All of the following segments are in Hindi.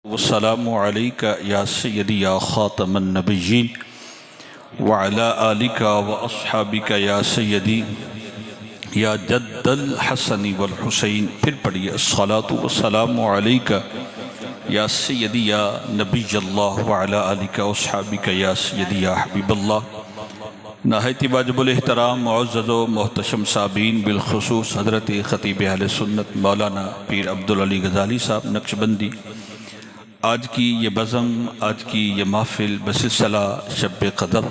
वस्सलामु अलैका या सय्यदी या खातमन नबिय्यीन व अला आलिका व अस्हाबिका या सय्यदी या जद्दल हसनी वल हुसैन। फिर पढ़िए अस्सलातु वस्सलामु अलैका या सय्यदी या नबिय्यल्लाह व अला आलिका व अस्हाबिका या सय्यदी या हबीबल्लाह। नहायती वाजिबुल एहतराम मुअज़्ज़ज़ व मोहतशम साबीन बिलखुसूस हज़रत ख़तीब अहले सुन्नत मौलाना पीर अब्दुल अली गज़ाली साहब नक्शबंदी, आज की ये बज़म, आज की ये महफ़िल बसिलसिला शब क़दर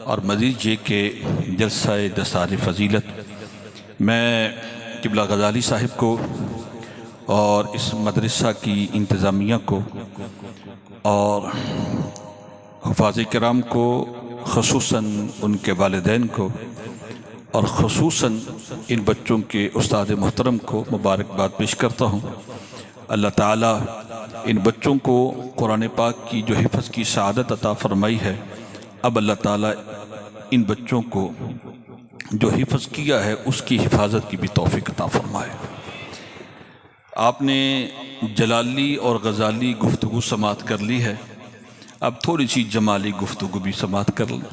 और मज़ीद ये के जलसा दस्तार फ़जीलत, मैं क़िबला गज़ाली साहिब को और इस मदरसा की इंतज़ामिया को और हुफ़ाज़ किराम को, ख़ुसूसन उनके वालिदैन को और ख़ुसूसन इन बच्चों के उस्ताद मोहतरम को मुबारकबाद पेश करता हूँ। अल्लाह ताला इन बच्चों को कुरान पाक की जो हिफ़्ज़ की सआदत अता फ़रमाई है, अब अल्लाह ताला इन बच्चों को जो हिफ़्ज़ किया है उसकी हिफाजत की भी तौफ़ीक़ अता फ़रमाए। आपने जलाली और गज़ाली गुफ्तगू समात कर ली है, अब थोड़ी सी जमाली गुफ्तगू भी समात कर लें।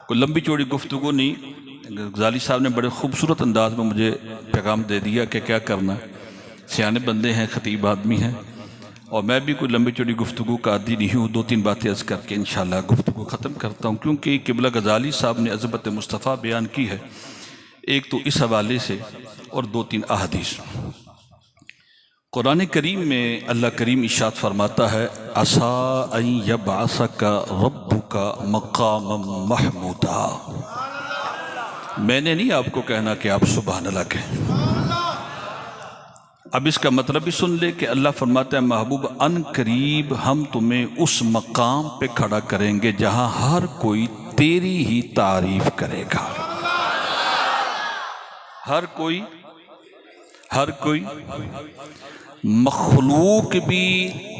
कोई लंबी चौड़ी गुफ्तगू नहीं। गज़ाली साहब ने बड़े खूबसूरत अंदाज में मुझे पैगाम दे दिया कि क्या करना। सियाने बंदे हैं, ख़तीब आदमी हैं, और मैं भी कोई लंबी चौड़ी गुफ्तगू का आदी नहीं हूँ। दो तीन बातें अर्ज़ करके इंशाअल्लाह गुफ्तगू ख़त्म करता हूँ, क्योंकि क़िबला गज़ाली साहब ने अज़मत मुस्तफ़ा बयान की है, एक तो इस हवाले से और दो तीन अहादीस। कुरान करीम में अल्लाह करीम इरशाद फरमाता है, असा अन यबअसका रब्बुका मक़ामम महमूदा। मैंने नहीं आपको कहना कि आप सुभान अल्लाह कहें। अब इसका मतलब भी सुन ले कि अल्लाह फरमाता है, महबूब अन करीब हम तुम्हें उस मकाम पे खड़ा करेंगे जहां हर कोई तेरी ही तारीफ करेगा। हर कोई मखलूक भी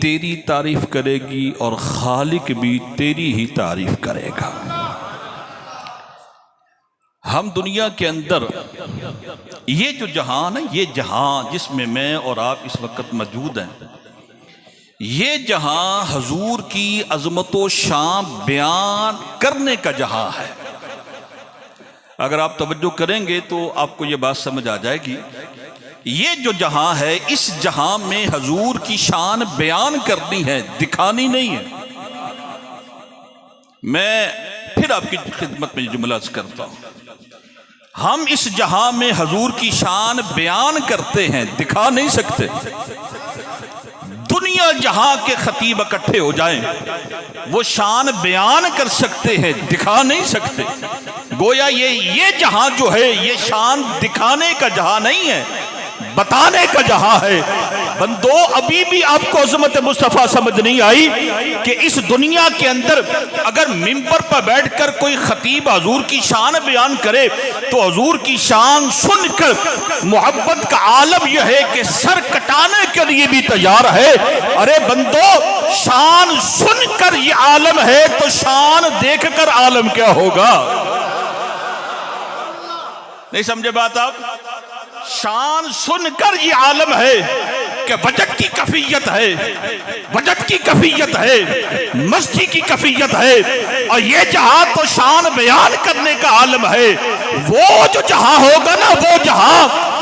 तेरी तारीफ करेगी और खालिक भी तेरी ही तारीफ करेगा। हम दुनिया के अंदर ये जो जहान है, ये जहां जिसमें मैं और आप इस वक्त मौजूद हैं, ये जहां हजूर की अजमत व शान बयान करने का जहां है। अगर आप तवज्जो करेंगे तो आपको ये बात समझ आ जाएगी। ये जो जहां है, इस जहां में हजूर की शान बयान करनी है, दिखानी नहीं है। मैं फिर आपकी खिदमत में जुमला अर्ज़ करता हूं, हम इस जहां में हजूर की शान बयान करते हैं, दिखा नहीं सकते। दुनिया जहां के खतीब इकट्ठे हो जाएं, वो शान बयान कर सकते हैं, दिखा नहीं सकते। गोया ये जहां जो है, ये शान दिखाने का जहां नहीं है, बताने का जहां है। बंदो, अभी भी आपको अज़मत मुस्तफ़ा समझ नहीं आई कि इस दुनिया के अंदर अगर मिंबर पर बैठकर कोई खतीब हजूर की शान बयान करे तो हजूर की शान सुनकर मोहब्बत का आलम यह है कि सर कटाने के लिए भी तैयार है। अरे बंदो, शान सुनकर ये आलम है तो शान देखकर आलम क्या होगा? नहीं समझे बात आप? शान सुनकर ये आलम है कि बजट की कफियत है, बजट की कफियत है, मस्ती की कफियत है, और ये जहां तो शान बयान करने का आलम है। वो जो जहां होगा ना,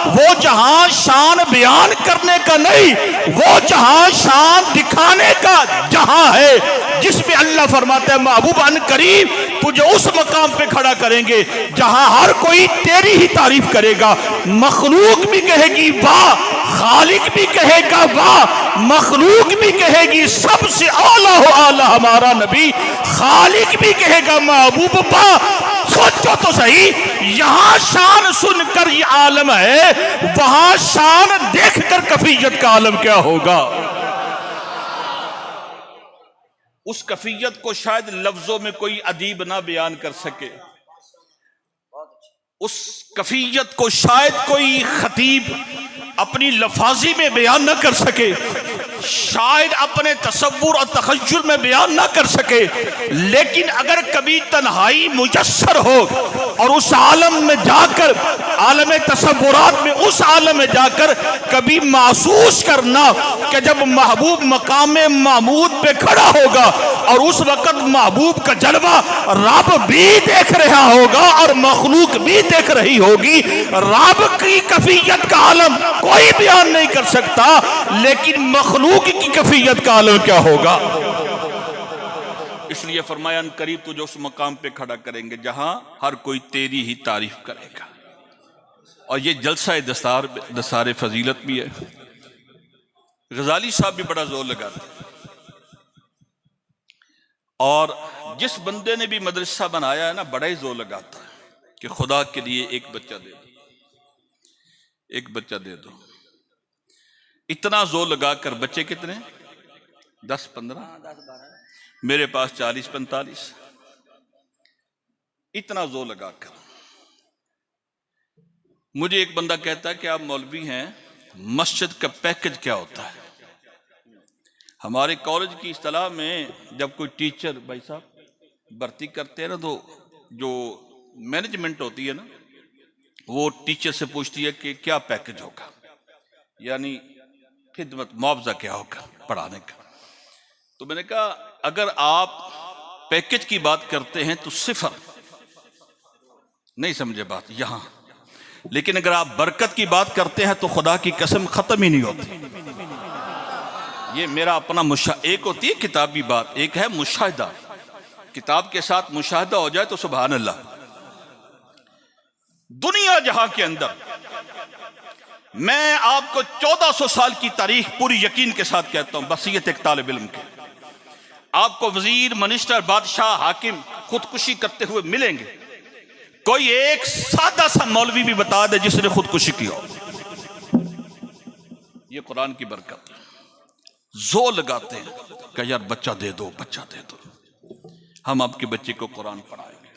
वो जहां शान बयान करने का नहीं, वो जहां शान दिखाने का जहां है, जिसमें अल्लाह फरमाता है, महबूब अन करीब तुझे उस मकाम पे खड़ा करेंगे जहां हर कोई तेरी ही तारीफ करेगा। मखलूक भी कहेगी वाह, खालिक भी कहेगा वाह, मखलूक भी कहेगी सबसे आला हो आला हमारा नबी, खालिक भी कहेगा महबूब वाह। सोचो तो सही, यहां शान सुनकर ये आलम है, वहां शान देखकर कफियत का आलम क्या होगा? उस कफियत को शायद लफ्जों में कोई अदीब ना बयान कर सके, उस कफियत को शायद कोई खतीब अपनी लफाजी में बयान न कर सके, शायद अपने तसव्वुर और तखय्युल में बयान ना कर सके, लेकिन अगर कभी तन्हाई मुयस्सर हो और उस आलम में जाकर, आलम तसव्वुरात में, उस आलम में जाकर कभी महसूस करना कि जब महबूब मकाम महमूद पे खड़ा होगा और उस वक्त महबूब का जलवा रब भी देख रहा होगा और मखलूक भी देख रही होगी। रब की कैफियत का आलम कोई बयान नहीं कर सकता, लेकिन मखलूक की कैफियत का आलम क्या होगा। इसलिए फरमाया करीब तुझे उस मकाम पे खड़ा करेंगे जहां हर कोई तेरी ही तारीफ करेगा। और ये जलसा दस्तार फजीलत भी है। गजाली साहब भी बड़ा जोर लगाते हैं। और जिस बंदे ने भी मदरसा बनाया है ना, बड़ा ही जोर लगाता है कि खुदा के लिए एक बच्चा दे दो, एक बच्चा दे दो। इतना जोर लगाकर, बच्चे कितने? 10-15, मेरे पास 40-45। इतना जोर लगाकर मुझे एक बंदा कहता है कि आप मौलवी हैं, मस्जिद का पैकेज क्या होता है? हमारे कॉलेज की इस्तिलाह में जब कोई टीचर भाई साहब भर्ती करते हैं ना, तो जो मैनेजमेंट होती है ना, वो टीचर से पूछती है कि क्या पैकेज होगा, यानी खिदमत मुआवजा क्या होगा पढ़ाने का। तो मैंने कहा अगर आप पैकेज की बात करते हैं तो सिफर, नहीं समझे बात यहां, लेकिन अगर आप बरकत की बात करते हैं तो खुदा की कसम खत्म ही नहीं होती। ये मेरा अपना एक होती है किताबी बात, एक है मुशाहिदा। किताब के साथ मुशाहिदा हो जाए तो सुभान अल्लाह। दुनिया जहां के अंदर, मैं आपको 1400 साल की तारीख पूरी यकीन के साथ कहता हूं, बसीयत एक तालिब इल्म के, आपको वजीर, मिनिस्टर, बादशाह, हाकिम खुदकुशी करते हुए मिलेंगे। कोई एक सादा सा मौलवी भी बता दे जिसने खुदकुशी की हो। ये कुरान की बरकत। जोर लगाते हैं कि यार बच्चा दे दो, बच्चा दे दो, हम आपके बच्चे को कुरान पढ़ाएंगे।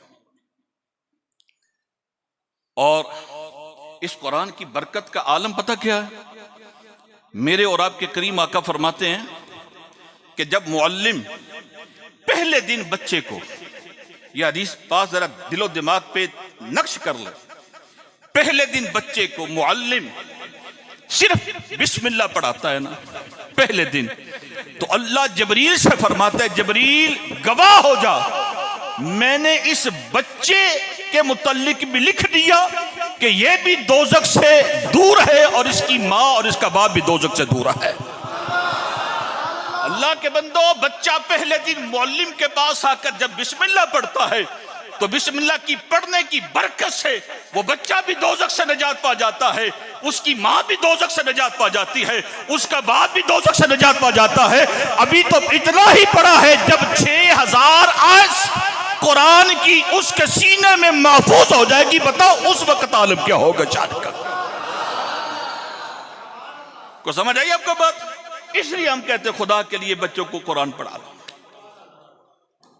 और इस कुरान की बरकत का आलम पता क्या है? मेरे और आपके करीम आका फरमाते हैं कि जब मुअल्लिम पहले दिन बच्चे को, यह हदीस पास जरा दिलो दिमाग पे नक्श कर ले, पहले दिन बच्चे को मुअल्लिम सिर्फ बिस्मिल्लाह पढ़ाता है ना पहले दिन, तो अल्लाह जबरील से फरमाता है, जबरील गवाह हो जा, मैंने इस बच्चे के मुतल्लिक भी लिख दिया कि यह भी दोजख से दूर है और इसकी माँ और इसका बाप भी दोजख से दूर है। अल्लाह के बंदो, बच्चा पहले दिन मुअल्लिम के पास आकर जब बिस्मिल्लाह पढ़ता है तो बिस्मिल्लाह की पढ़ने की बरकत से वो बच्चा भी दोजख से निजात पा जाता है, उसकी माँ भी दोजख से निजात पा जाती है, उसका बाप भी दोजख से निजात पा जाता है। अभी तो इतना ही पढ़ा है, जब 6000 आयत कुरान की उसके सीने में महफूज हो जाएगी, बताओ उस वक्त आलम क्या होगा चाँद का। को समझ आई आपको बात? इसलिए हम कहते हैं खुदा के लिए बच्चों को कुरान पढ़ा लो।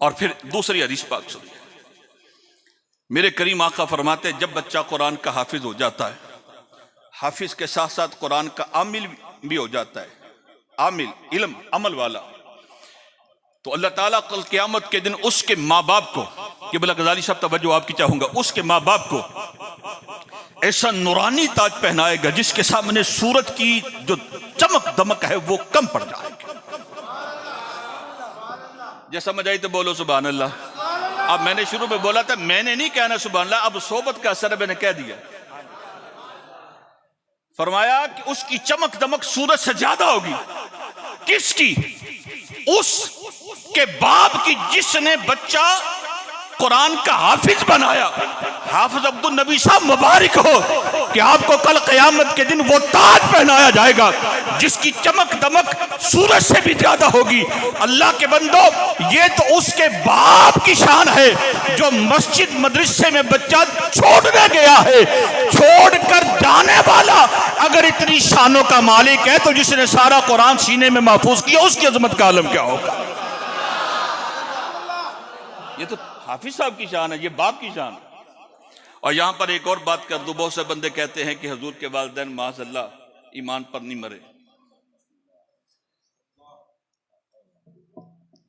और फिर दूसरी हदीस पाक सुनिए, मेरे करीम आका फरमाते हैं जब बच्चा कुरान का हाफिज हो जाता है, हाफिज के साथ साथ कुरान का आमिल भी हो जाता है, आमिल इल्म अमल वाला, तो अल्लाह ताला कल क़यामत के दिन उसके माँ बाप को, कि बोला गजाली साहब तवज्जो आपकी चाहूंगा, उसके माँ बाप को ऐसा नूरानी ताज पहनाएगा जिसके सामने सूरज की जो चमक दमक है वो कम पड़ जाएगी। जैसा समझ आई तो बोलो सुभान अल्लाह। अब मैंने शुरू में बोला था, मैंने नहीं कहना सुभान अल्लाह, अब सोबत का असर मैंने कह दिया। फरमाया कि उसकी चमक दमक सूरज से ज्यादा होगी। किसकी? उसके बाप की जिसने बच्चा कुरान का हाफिज बनाया। हाफिज अब्दुल नबी साहब मुबारक हो कि आपको कल क़यामत के दिन वो ताज पहनाया जाएगा जिसकी चमक दमक सूरज से भी ज्यादा होगी। अल्लाह के बंदो, ये तो उसके बाप की शान है जो मस्जिद मदरसे में बच्चा छोड़ने गया है। छोड़कर जाने वाला अगर इतनी शानों का मालिक है तो जिसने सारा कुरान सीने में महफूज किया उसकी अजमत का आलम क्या होगा। ये तो हाफिज साहब की शान है, ये बाप की शान। और यहां पर एक और बात कर दूं, बहुत से बंदे कहते हैं कि हुजूर के वालिदैन माज़अल्लाह ईमान पर नहीं मरे।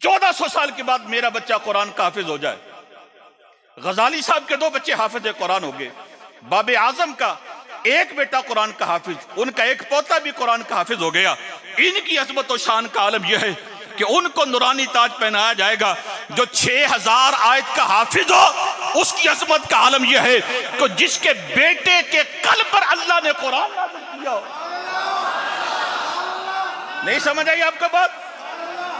1400 साल के बाद मेरा बच्चा कुरान का हाफिज हो जाए। गजाली साहब के 2 बच्चे हाफिज कुरान हो गए, बाबे आजम का एक बेटा कुरान का हाफिज, उनका एक पोता भी कुरान का हाफिज हो गया। इनकी अजमत और शान का आलम यह है कि उनको नूरानी ताज पहनाया जाएगा। जो 6000 आयत का हाफिज हो उसकी अजमत का आलम यह है कि जिसके बेटे के कल्ब पर अल्लाह ने कुरान नाज़िल किया हो। नहीं समझ आई आपका बात?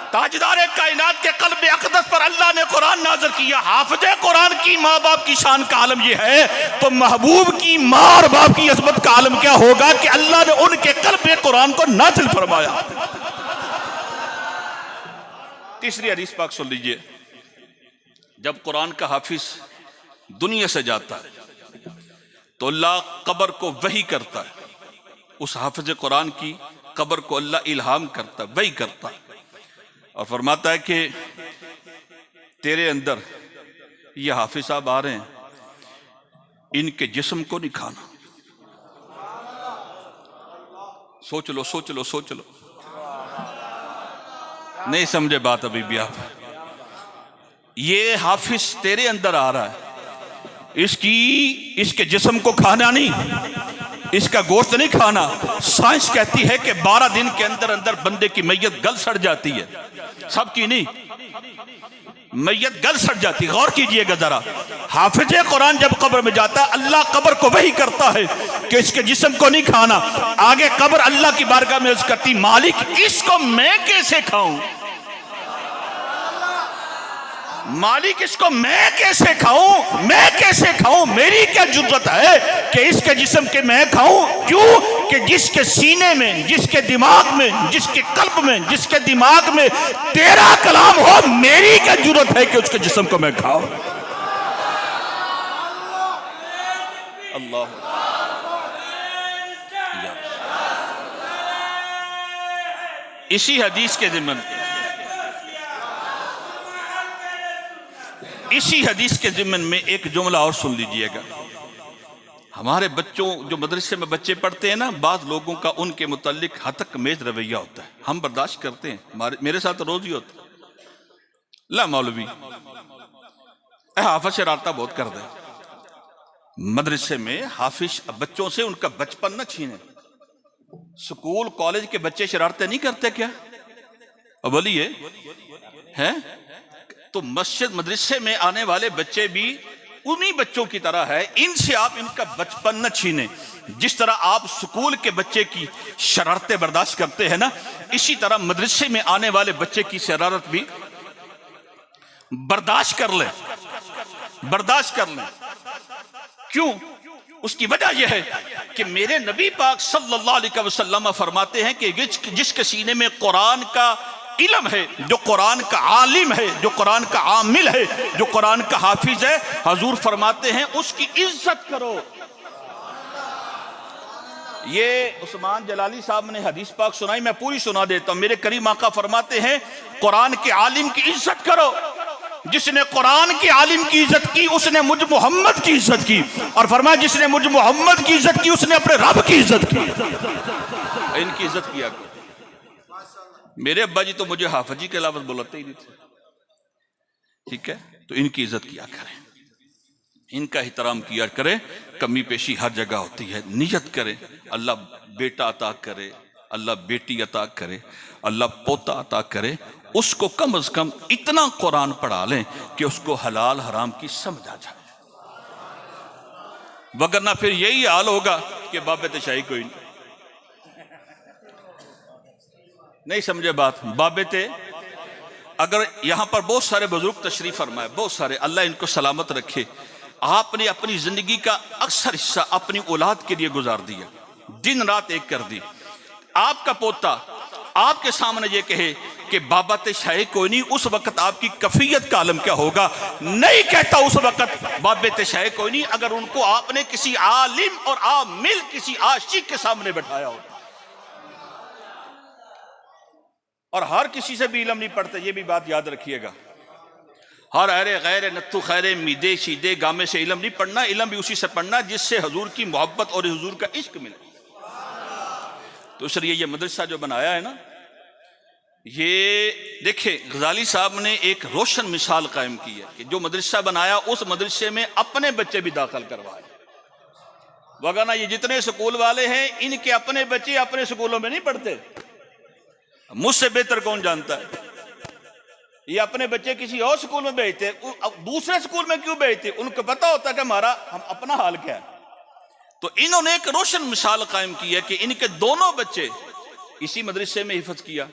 ताजदार कायनात के कल्ब अक़दस पर अल्लाह ने कुरान नाज़िल किया। हाफिज़े कुरान की माँ बाप की शान का आलम यह है, तो महबूब की माँ और बाप की अज़मत का आलम क्या होगा कि अल्लाह ने उनके कल्ब में कुरान को नाज़िल फरमाया। तीसरी हदीस पाक सुन लीजिए। जब कुरान का हाफिज दुनिया से जाता है तो अल्लाह कब्र को वही करता है, उस हाफिज कुरान की कब्र को अल्लाह इल्हाम करता है, वही करता है और फरमाता है कि तेरे अंदर ये हाफिज साहब आ रहे हैं, इनके जिस्म को नहीं खाना। सोच लो सोच लो सोच लो, नहीं समझे बात अभी भी आप। ये हाफिज तेरे अंदर आ रहा है, इसके जिस्म को खाना नहीं, इसका गोश्त नहीं खाना। साइंस कहती है कि 12 दिन के अंदर अंदर बंदे की मैयत गल सड़ जाती है, सबकी नहीं, मैयत गल सड़ जाती। गौर कीजिएगा जरा, हाफिज कुरान जब कब्र में जाता है अल्लाह कब्र को वही करता है कि इसके जिस्म को नहीं खाना। आगे कब्र अल्लाह की बारगाह में अर्ज़ करती, मालिक इसको मैं कैसे खाऊं, मालिक इसको मैं कैसे खाऊं, मैं कैसे खाऊं, मेरी क्या जुर्रत है कि इसके जिस्म के मैं खाऊं। क्यों कि जिसके सीने में, जिसके दिमाग में, जिसके कल्ब में, जिसके दिमाग में तेरा कलाम हो, मेरी क्या जुर्रत है कि उसके जिस्म को मैं खाऊं। अल्लाह इसी हदीस के ज़िम्मन, इसी हदीस के ज़िम्मन में एक जुमला और सुन लीजिएगा। हमारे बच्चों, जो मदरसे में बच्चे पढ़ते हैं ना, बाज़ लोगों का उनके मुताल्लिक हतक मेज रवैया होता है, हम बर्दाश्त करते हैं, मेरे साथ रोज ही होता है। ला मौलवी हाफिज शरारता बहुत कर दे मदरसे में, हाफिज बच्चों से उनका बचपन न छीने। स्कूल कॉलेज के बच्चे शरारतें नहीं करते क्या? अब बोलिए हैं? तो मस्जिद मदरसे में आने वाले बच्चे भी उन्हीं बच्चों की तरह है, इनसे आप इनका बचपन न छीने। जिस तरह आप स्कूल के बच्चे की शरारतें बर्दाश्त करते हैं ना, इसी तरह मदरसे में आने वाले बच्चे की शरारत भी बर्दाश्त कर ले, बर्दाश्त कर ले। क्यों? उसकी वजह यह है कि मेरे नबी पाक सल्लल्लाहु अलैहि वसल्लम फरमाते हैं कि जिसके सीने में कुरान का इल्म है, जो कुरान का आलिम है, जो कुरान का आमिल है, जो कुरान का हाफिज है, हजूर फरमाते हैं उसकी इज्जत करो। ये उस्मान जलाली साहब ने हदीस पाक सुनाई, मैं पूरी सुना देता हूं। मेरे करीम आका फरमाते हैं कुरान के आलिम की इज्जत करो। जिसने कुरान के आलिम की इज्जत की उसने मुझ मोहम्मद की इज्जत की, और फरमाया जिसने मुझ मोहम्मद की इज्जत की उसने अपने रब की इज्जत की। इनकी इज्जत किया करो। मेरे अब्बा जी तो मुझे हाफिजी के अलावा बुलाते ही नहीं थे, ठीक है? तो इनकी इज्जत किया करें, इनका एहतराम किया करें। कमी पेशी हर जगह होती है। नियत करें अल्लाह बेटा अता करे, अल्लाह बेटी अता करे, अल्लाह पोता अता करे, उसको कम से कम इतना कुरान पढ़ा लें कि उसको हलाल हराम की समझ आ जाए। वगरना फिर यही हाल होगा कि बाबे तशाही कोई नहीं समझे बात। बाबे ते अगर यहां पर बहुत सारे बुजुर्ग तशरीफ फरमाए, बहुत सारे, अल्लाह इनको सलामत रखे। आपने अपनी जिंदगी का अक्सर हिस्सा अपनी औलाद के लिए गुजार दिया, दिन रात एक कर दी। आपका पोता आपके सामने ये कहे कि बाबा ते शाही कोई नहीं, उस वक्त आपकी कफियत का आलम क्या होगा? नहीं कहता उस वक्त बाबे ते शाही कोई नहीं, अगर उनको आपने किसी आलिम और आमिल, किसी आशिक के सामने बैठाया हो। और हर किसी से भी इल्म नहीं पढ़ते, ये भी बात याद रखिएगा। हर अरे गैर नत्तु खैरे मीदे शीदे गामे से इल्म नहीं पढ़ना। इल्म भी उसी से पढ़ना जिससे हजूर की मोहब्बत और हजूर का इश्क मिले। तो इसलिए ये मदरसा जो बनाया है ना, ये देखिए गजाली साहब ने एक रोशन मिसाल कायम की है कि जो मदरसा बनाया उस मदरसे में अपने बच्चे भी दाखिल करवाए, वरना ये जितने स्कूल वाले हैं इनके अपने बच्चे अपने स्कूलों में नहीं पढ़ते। मुझसे बेहतर कौन जानता है, ये अपने बच्चे किसी और स्कूल में भेजते, दूसरे स्कूल में क्यों भेजते, उनको पता होता है कि हमारा अपना हाल क्या है। तो इन्होंने एक रोशन मिसाल कायम की है कि इनके दोनों बच्चे इसी मदरसे में हिफ्ज किया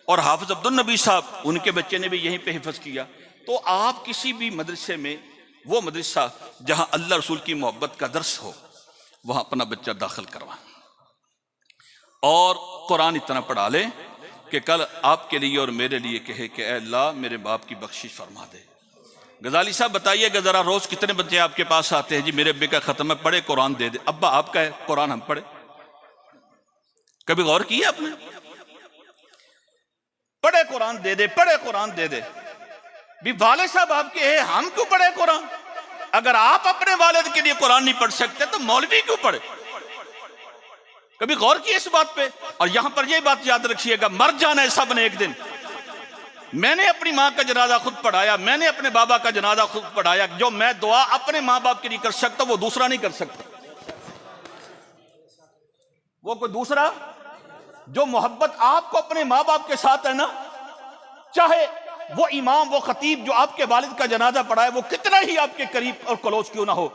और हाफिज अब्दुल नबी साहब उनके बच्चे ने भी यहीं पे हिफ्ज किया। तो आप किसी भी मदरसे में, वो मदरसा जहां अल्लाह रसूल की मोहब्बत का दर्स हो, वहां अपना बच्चा दाखिल करवा और कुरान इतना पढ़ा ले कि कल आपके लिए और मेरे लिए कहे कि ऐ अल्लाह मेरे बाप की बख्शिश फरमा दे। गजाली साहब बताइएगा जरा, रोज कितने बच्चे आपके पास आते हैं, जी मेरे अब्बे का खत्म है, पढ़े कुरान दे दे। अब्बा आपका है कुरान हम पढ़े, कभी गौर किया आपने? पढ़े कुरान दे दे, पढ़े कुरान दे दे। भी वाले साहब आपके हैं, हम क्यों पढ़े कुरान? अगर आप अपने वालिद के लिए कुरान नहीं पढ़ सकते तो मौलवी क्यों पढ़े? कभी गौर किया इस बात पे? और यहां पर यह बात याद रखिएगा, मर जाना है सब ने एक दिन। मैंने अपनी मां का जनाजा खुद पढ़ाया, मैंने अपने बाबा का जनाजा खुद पढ़ाया। जो मैं दुआ अपने मां बाप के लिए कर सकता वो दूसरा नहीं कर सकता। वो कोई दूसरा जो मोहब्बत आपको अपने मां बाप के साथ है ना, चाहे वो इमाम वो खतीब जो आपके वालिद का जनाजा पढ़ाए वो कितना ही आपके करीब और क्लोज क्यों ना हो,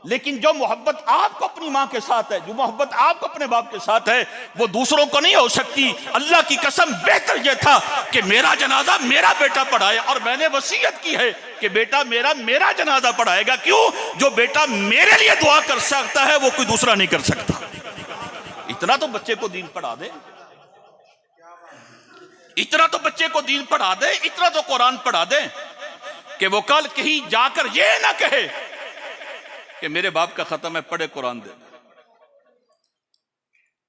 लेकिन जो मोहब्बत आपको अपनी मां के साथ है, जो मोहब्बत आपको अपने बाप के साथ है, वो दूसरों को नहीं हो सकती। अल्लाह की कसम बेहतर यह था कि मेरा जनाजा मेरा बेटा पढ़ाए, और मैंने वसीयत की है कि बेटा मेरा जनाजा पढ़ाएगा। क्यों? जो बेटा मेरे लिए दुआ कर सकता है वो कोई दूसरा नहीं कर सकता। इतना तो बच्चे को दीन पढ़ा दे, इतना तो बच्चे को दीन पढ़ा दे, इतना तो कुरान पढ़ा दे कि वो कल कहीं जाकर ये ना कहे कि मेरे बाप का खत्म है, पढ़े कुरान दे।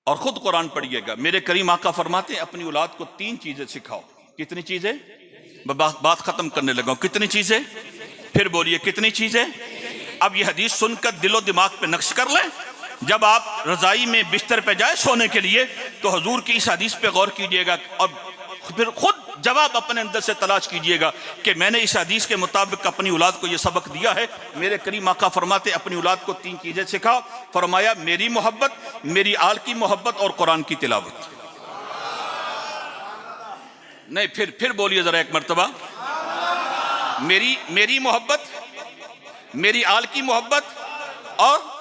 और खुद कुरान पढ़िएगा। मेरे करीम आका फरमाते हैं अपनी औलाद को 3 चीजें सिखाओ। कितनी चीजें? बात खत्म करने लगा हूं। कितनी चीजें? फिर बोलिए कितनी चीजें? अब यह हदीस सुनकर दिलो दिमाग पे नक्श कर लें। जब आप रजाई में बिस्तर पे जाए सोने के लिए तो हुजूर की इस हदीस पे गौर कीजिएगा और फिर खुद जवाब अपने अंदर से तलाश कीजिएगा कि मैंने इस हदीस के मुताबिक अपनी औलाद को यह सबक दिया है। मेरे करीम आका फरमाते अपनी औलाद को 3 चीजें सिखाओ। फरमाया मेरी मोहब्बत, मेरी आल की मोहब्बत और कुरान की तिलावत। नहीं, फिर बोलिए जरा एक मर्तबा, मेरी मोहब्बत, मेरी आल की मोहब्बत, और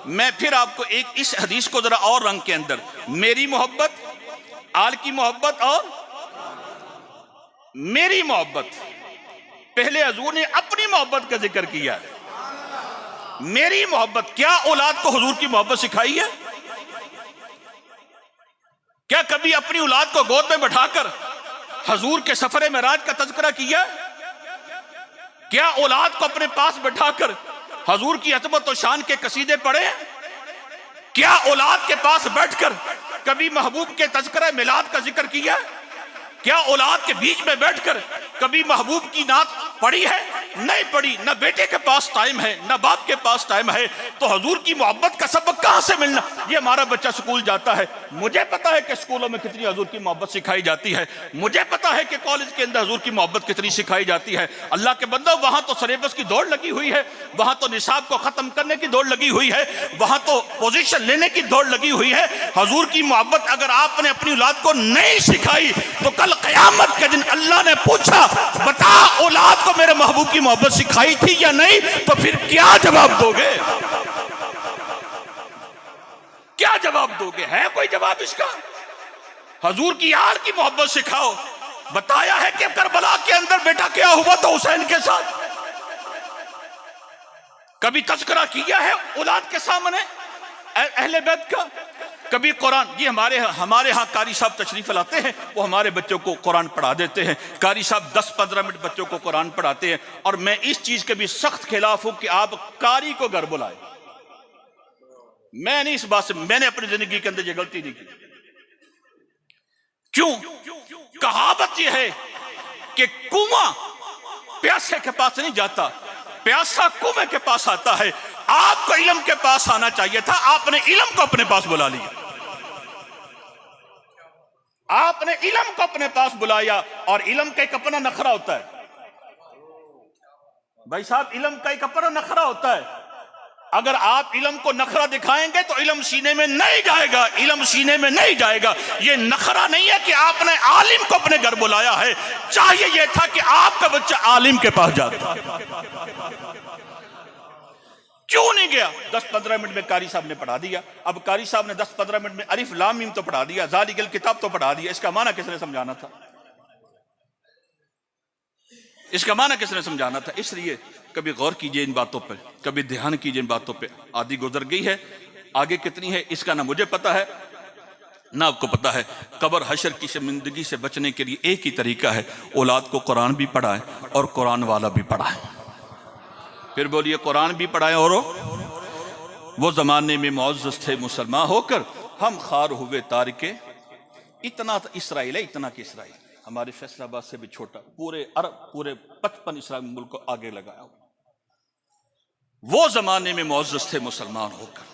मैं फिर आपको एक इस हदीस को जरा और रंग के अंदर, मेरी मोहब्बत, आल की मोहब्बत और मेरी मोहब्बत। पहले हुजूर ने अपनी मोहब्बत का जिक्र किया है। मेरी मोहब्बत, क्या औलाद को हुजूर की मोहब्बत सिखाई है? क्या कभी अपनी औलाद को गोद में बैठाकर हुजूर के सफरे मेराज का तज़किरा किया? क्या औलाद को अपने पास बैठाकर हुजूर की अज़मत और शान के कसीदे पढ़े? क्या औलाद के पास बैठकर कभी महबूब के तज़किरा मिलाद का जिक्र किया? क्या औलाद के बीच में बैठकर कभी महबूब की नात पढ़ी है? नहीं पढ़ी। न बेटे के पास टाइम है, न बाप के पास टाइम है। तो हुजूर की मोहब्बत का सबक कहां से मिलना? ये हमारा बच्चा स्कूल जाता है, मुझे पता है कि स्कूलों में कितनी हुजूर की मोहब्बत सिखाई जाती है, मुझे पता है कि कॉलेज के अंदर हुजूर की मोहब्बत कितनी सिखाई जाती है। अल्लाह के बंदो, वहां तो सिलेबस की दौड़ लगी हुई है, वहां तो निसाब को खत्म करने की दौड़ लगी हुई है, वहां तो पोजीशन लेने की दौड़ लगी हुई है। हुजूर की मोहब्बत अगर आपने अपनी औलाद को नहीं सिखाई तो कल क़यामत के दिन अल्लाह ने पूछा, बता औलाद को मेरे महबूब की मोहब्बत सिखाई थी या नहीं? तो फिर क्या जवाब दोगे? क्या जवाब दोगे? है कोई जवाब इसका? हुजूर की आल की मोहब्बत सिखाओ। बताया है कि करबला के अंदर बेटा क्या हुआ था हुसैन के साथ। कभी तज़किरा किया है औलाद के सामने अहले बैत का? कभी कुरान? ये हमारे यहाँ कारी साहब तशरीफ लाते हैं, वो हमारे बच्चों को कुरान पढ़ा देते हैं। कारी साहब 10-15 मिनट बच्चों को कुरान पढ़ाते हैं। और मैं इस चीज के भी सख्त खिलाफ हूं कि आप कारी को घर बुलाए। मैं नहीं इस बात से, मैंने अपनी जिंदगी के अंदर ये गलती नहीं की। क्यों? कहावत यह है कि कुआं प्यासे के पास नहीं जाता, प्यासा कुएं के पास आता है। आपको इल्म के पास आना चाहिए था, आपने इल्म को अपने पास बुला लिया। आपने इल्म को अपने पास बुलाया, और इल्म का एक अपना नखरा होता है भाई साहब, इल्म का एक अपना नखरा होता है। अगर आप इल्म को नखरा दिखाएंगे तो इल्म सीने में नहीं जाएगा, इल्म सीने में नहीं जाएगा। ये नखरा नहीं है कि आपने आलिम को अपने घर बुलाया है, चाहिए यह था कि आपका बच्चा आलिम के पास जाता। क्यों नहीं गया? 10-15 मिनट में कारी साहब ने पढ़ा दिया। अब कारी साहब ने 10-15 मिनट में अलिफ लाम मीम तो पढ़ा दिया, ज़ालिकल किताब तो पढ़ा दिया, इसका माना किसने समझाना था? इसका माना किसने समझाना था? इसलिए कभी गौर कीजिए इन बातों पर, कभी ध्यान कीजिए इन बातों पर। आधी गुजर गई है, आगे कितनी है इसका ना मुझे पता है ना आपको पता है। कब्र हशर की शर्मिंदगी से बचने के लिए एक ही तरीका है, औलाद को कुरान भी पढ़ाएं और कुरान वाला भी पढ़ाएं। फिर बोलिए, कुरान भी पढ़ाएं। और वो जमाने में मुअज़्ज़ज़ थे मुसलमान होकर, हम खार हुए तारिके, इतना इसराइल है, इतना कि इसराइल हमारे फैसलाबाद से भी छोटा, पूरे अरब, पूरे 55 इस्लामी मुल्क को आगे लगाया। वो जमाने में मुअज़्ज़ज़ थे मुसलमान होकर,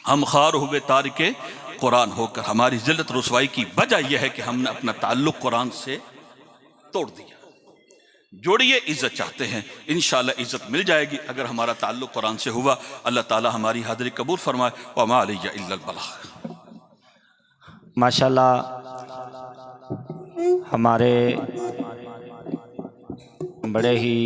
हम खार हुए तारिके कुरान होकर। हमारी जिल्लत रुसवाई की वजह यह है कि हमने अपना ताल्लुक कुरान से तोड़ दिया। जोड़िए, इज्जत चाहते हैं, इंशाअल्लाह इज्जत मिल जाएगी अगर हमारा ताल्लुक कुरान से हुआ। अल्लाह ताला हमारी हाज़िरी कबूल फरमाए। व मा अलैया इल्लल बलाग। माशाल्लाह, हमारे बड़े ही